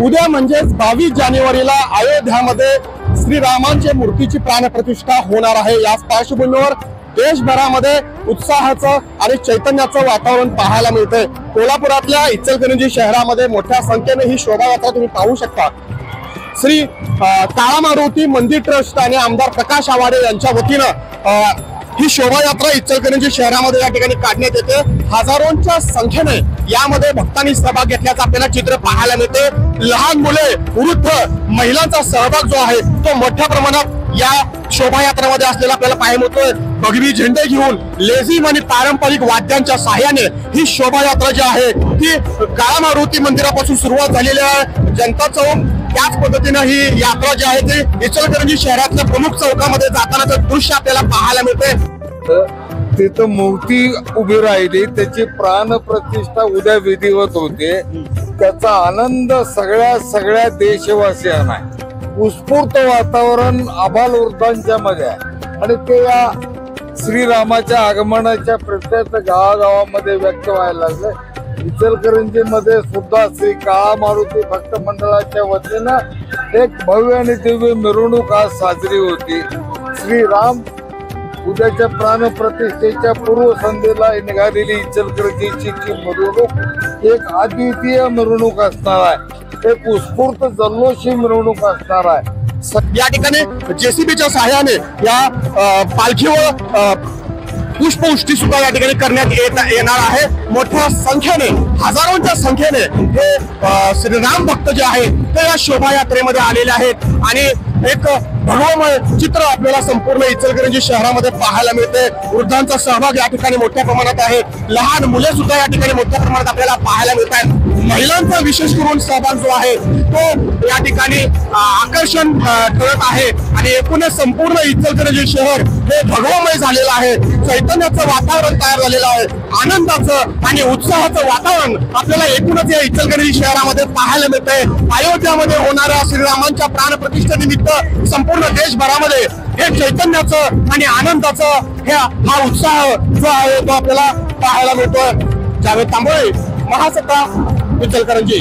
उद्या म्हणजेच 22 जानेवारीला अयोध्यामध्ये श्रीरामांच्या मूर्तीची प्राणप्रतिष्ठा होणार आहे। याच पार्श्वभूमीवर देशभरामध्ये उत्साहाचं आणि चैतन्याचं वातावरण पाहायला मिळतंय। कोल्हापुरातल्या इचलकरंजी शहरामध्ये मोठ्या संख्येने ही शोभायात्रा तुम्ही पाहू शकता। श्री काळामारुती मंदिर ट्रस्ट आणि आमदार प्रकाश आवाडे यांच्या वतीनं ही शोभायात्रा इचलकरंजी शहरामध्ये या ठिकाणी काढण्यात येते। हजारोंच्या संख्येने यामध्ये भक्तांनी सहभाग घेतल्याचं आपल्याला चित्र पाहायला मिळते। लहान मुले, वृद्ध, महिलांचा सहभाग जो आहे तो मोठ्या प्रमाणात या शोभायात्रेमध्ये असलेला आपल्याला पाहायला मिळतोय। भगवी झेंडे घेऊन लेझिम आणि पारंपरिक वाद्यांच्या सहाय्याने ही शोभायात्रा जी आहे ती काळामारुती मंदिरापासून सुरुवात झालेली आहे। जनता चौक त्याच पद्धतीने ही यात्रा जी आहे ती इचलकरंजी शहरातल्या प्रमुख चौकामध्ये जातानाचं दृश्य आपल्याला पाहायला मिळते। तिथं मूर्ती उभी राहिली, त्याची प्राणप्रतिष्ठा उद्या विधिवत होते। त्याचा आनंद सगळ्या देशवासियांना आहे। उत्स्फूर्त वातावरण आबालवृद्धांच्या मध्ये आहे आणि ते या श्रीरामाच्या आगमनाच्या प्रत्येक गावागावामध्ये व्यक्त व्हायला लागले। इचलकरंजी मध्ये सुद्धा श्री काळामारुती भक्त मंडळाच्या वतीनं एक भव्य आणि दिव्य मिरवणूक आज साजरी होती। श्रीराम उद्याच्या प्राणप्रतिष्ठेच्या पूर्वसंध्येला निघालेली इचलकरंजीची मिरवणूक एक अद्वितीय मिरवणूक असणार आहे। एक उत्स्फूर्त जल्लोषी मिरवणूक असणार आहे। या ठिकाणी जेसीबीच्या सहाय्याने या पालखीवर पुष्पवृष्टी सुद्धा या ठिकाणी करण्यात येणार आहे। मोठ्या संख्येने, हजारोंच्या संख्येने हे श्रीराम भक्त जे आहेत ते या शोभायात्रेमध्ये आलेले आहेत आणि एक भगवमय चित्र आपल्याला संपूर्ण इचलकरंजी शहरामध्ये पाहायला मिळते। वृद्धांचा सहभाग या ठिकाणी मोठ्या प्रमाणात आहे। लहान मुले सुद्धा या ठिकाणी मोठ्या प्रमाणात आपल्याला पाहायला मिळत आहेत। महिलांचा विशेष करून सहभाग जो आहे तो या ठिकाणी आकर्षण ठरत आहे आणि एकूणच संपूर्ण इचलकरंजी शहर हे भगवमय झालेलं आहे। चैतन्याचं वातावरण तयार झालेलं आहे। आनंदाचं आणि उत्साहाचं वातावरण आपल्याला एकूणच या इचलकरंजी शहरामध्ये पाहायला मिळतंय। अयोध्यामध्ये होणाऱ्या श्रीरामांच्या प्राणप्रतिष्ठेनिमित्त संपूर्ण देशभरामध्ये हे चैतन्याचं आणि आनंदाचं हा उत्साह जो आहे तो आपल्याला पाहायला मिळतोय। जावेद तांबोळे, महासत्ता, इचलकरंजी।